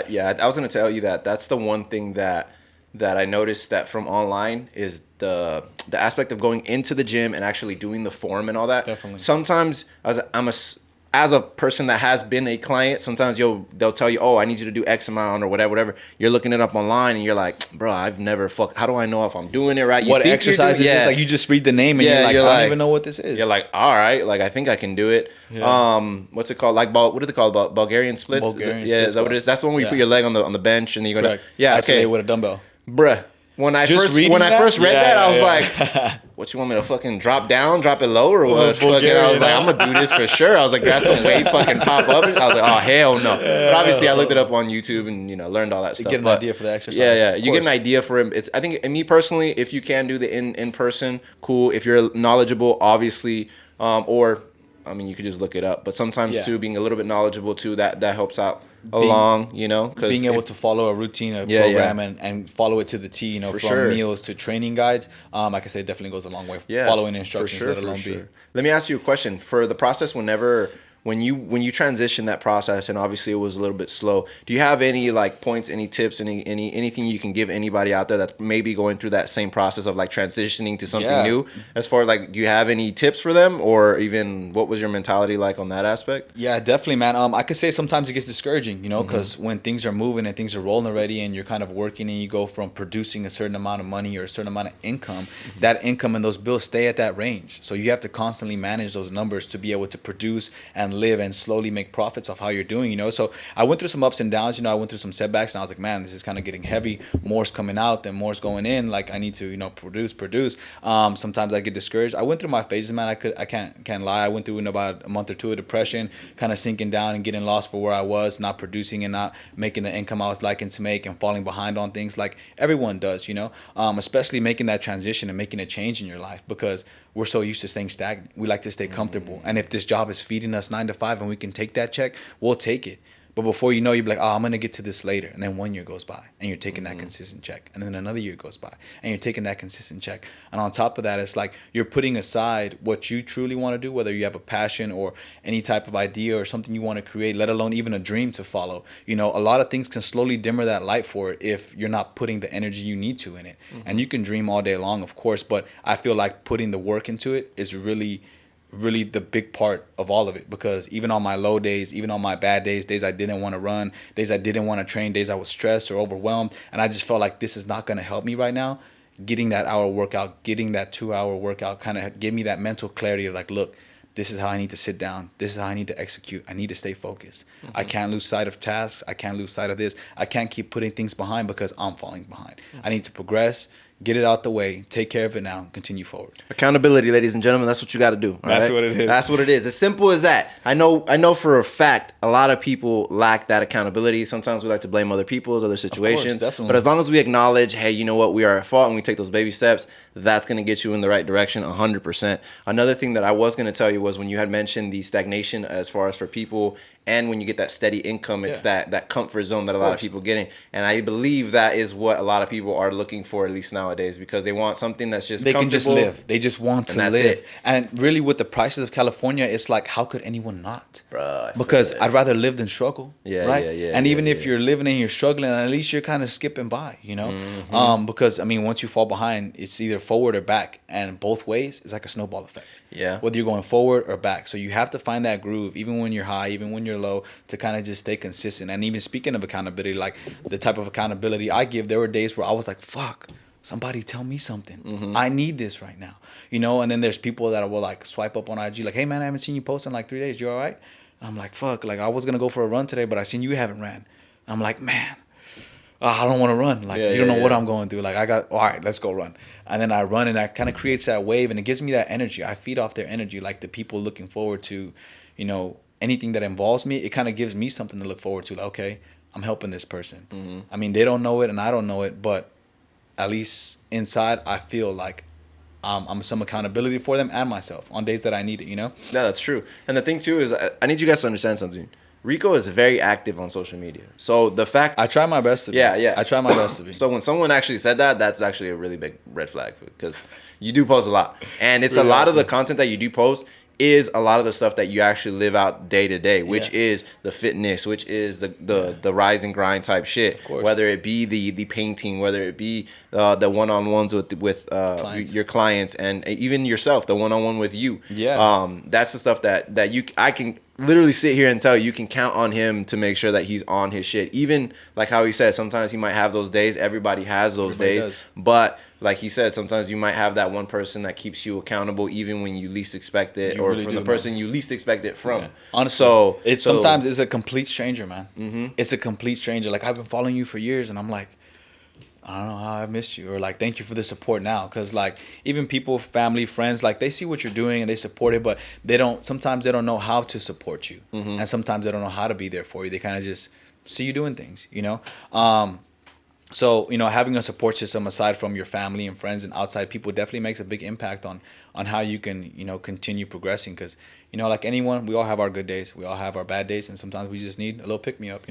Yeah, I was gonna tell you that that's the one thing that I noticed that from online is the aspect of going into the gym and actually doing the form and all that. Definitely. Sometimes as a person that has been a client, sometimes they'll tell you, oh, I need you to do X amount or whatever. You're looking it up online and you're like, bro, I've never how do I know if I'm doing it right? You What think you're doing, exercises is like you just read the name and yeah, you're like, I don't even know what this is. you're like, all right, like I think I can do it. Yeah. What's it called? Like what are they called? Bulgarian splits? Bulgarian Yeah, split is that what it is? squats. That's the one where you put Yeah. your leg on the bench and then you're gonna. Correct. Yeah, Isolate okay, with a dumbbell. bruh. When I Just first reading when I that? first read Yeah, that, I was yeah. like, "What you want me to fucking drop down, drop it low, or what?" Fucking, I Bulgarian, was like, huh? "I'm gonna do this for sure." I was like, "Grab some weights, fucking pop up." I was like, "Oh hell no!" But obviously, I looked it up on YouTube and learned all that stuff. Get an But idea for the exercise. yeah, yeah, Of you get an course. idea for it. It's I think and me personally, if you can do the in person, cool. If you're knowledgeable, obviously, or I mean, you could just look it up. But sometimes Yeah. too, being a little bit knowledgeable too, that helps out Being- along. Because Being able to follow a routine, a Yeah, program, yeah. and follow it to the T, For from sure. meals to training guides, like I said, it definitely goes a long way. Yeah, Following for instructions, sure, let for alone sure. Let me ask you a question. For the process, when you transition that process, and obviously it was a little bit slow. Do you have any like points, any tips, anything you can give anybody out there that's maybe going through that same process of like transitioning to something Yeah. new? As far as like, do you have any tips for them, or even what was your mentality like on that aspect? Yeah, definitely, man. I could say sometimes it gets discouraging, Mm-hmm. because when things are moving and things are rolling already, and you're kind of working, and you go from producing a certain amount of money or a certain amount of income, Mm-hmm. that income and those bills stay at that range. So you have to constantly manage those numbers to be able to produce and live and slowly make profits off how you're doing. So I went through some ups and downs. I went through some setbacks, and I was like, man, this is kind of getting heavy. More's coming out, then more's going in. Like I need to, produce. Sometimes I get discouraged. I went through my phases, man. I can't lie. I went through in about a month or two of depression, kind of sinking down and getting lost for where I was, not producing and not making the income I was liking to make, and falling behind on things like everyone does. Especially making that transition and making a change in your life, because we're so used to staying stagnant. We like to stay comfortable. And if this job is feeding us 9 to 5 and we can take that check, we'll take it. But before you know, you'll be like, oh, I'm going to get to this later. And then 1 year goes by and you're taking that consistent check. And then another year goes by and you're taking that consistent check. And on top of that, it's like you're putting aside what you truly want to do, whether you have a passion or any type of idea or something you want to create, let alone even a dream to follow. A lot of things can slowly dimmer that light for it if you're not putting the energy you need to in it. And you can dream all day long, of course, but I feel like putting the work into it is really the big part of all of it, because even on my low days, even on my bad days I didn't want to run, days I didn't want to train, days I was stressed or overwhelmed, and I just felt like this is not going to help me right now. Getting that hour workout, getting that 2 hour workout kind of give me that mental clarity of like, look, this is how I need to sit down. This is how I need to execute. I need to stay focused. I can't lose sight of tasks. I can't lose sight of this. I can't keep putting things behind because I'm falling behind. I need to progress, get it out the way, take care of it now, continue forward. Accountability, ladies and gentlemen, that's what you got to do. That's what it is. That's what it is. As simple as that. I know for a fact a lot of people lack that accountability. Sometimes we like to blame other people's other situations. definitely. But as long as we acknowledge, hey, you know what, we are at fault, and we take those baby steps, that's going to get you in the right direction 100%. Another thing that I was going to tell you was when you had mentioned the stagnation as far as for people, and when you get that steady income, it's that comfort zone that a lot of people getting. And I believe that is what a lot of people are looking for, at least nowadays, because they want something that's just They can just comfortable. live. They just want to that's live. it. And really, with the prices of California, it's like, how could anyone not? Bruh, I feel Because it. I'd rather live than struggle. Yeah, right? yeah, And yeah, even if yeah. you're living and you're struggling, at least you're kind of skipping by, Because, I mean, once you fall behind, it's either forward or back. And both ways, it's like a snowball effect. Yeah. Whether you're going forward or back. So you have to find that groove, even when you're high, even when you're low, to kind of just stay consistent. And even speaking of accountability, like the type of accountability I give, there were days where I was like, fuck, somebody tell me something. I need this right now. And then there's people that will like swipe up on IG like, hey man, I haven't seen you post in like 3 days. You all right? And I'm like, fuck, like I was going to go for a run today, but I seen you haven't ran. I'm like, man, I don't want to run. Like, you don't know what I'm going through. Like, all right, let's go run. And then I run, and that kind of creates that wave, and it gives me that energy. I feed off their energy, like the people looking forward to, anything that involves me. It kind of gives me something to look forward to. Like, okay, I'm helping this person. I mean, they don't know it, and I don't know it, but at least inside, I feel like I'm some accountability for them and myself on days that I need it, Yeah, that's true. And the thing too is, I need you guys to understand something. Rico is very active on social media. So the fact I try my best to be. Yeah. I try my best to be. So when someone actually said that, that's actually a really big red flag, because you do post a lot, and it's a lot of the content that you do post is a lot of the stuff that you actually live out day to day, which Yeah. is the fitness, which is the rise and grind type shit. Of course. Whether it be the painting, whether it be the one-on-ones with Clients. your clients, and even yourself, the one-on-one with you. Yeah. That's the stuff that I can literally sit here and tell you can count on him to make sure that he's on his shit. Even like how he said, sometimes he might have those days. Everybody has those Everybody days, does. but like he said, sometimes you might have that one person that keeps you accountable, even when you least expect it, You or really from do, the person you least expect it from. Yeah. Honestly, So it's so- sometimes it's a complete stranger, man. Mm-hmm. It's a complete stranger. Like I've been following you for years, and I'm like, I don't know how I missed you, or like thank you for the support now, because like even people, family, friends, like they see what you're doing and they support it, but they don't. Sometimes they don't know how to support you, and sometimes they don't know how to be there for you. They kind of just see you doing things, you know. So having a support system aside from your family and friends and outside people definitely makes a big impact on how you can continue progressing, because like anyone, we all have our good days, we all have our bad days, and sometimes we just need a little pick me up.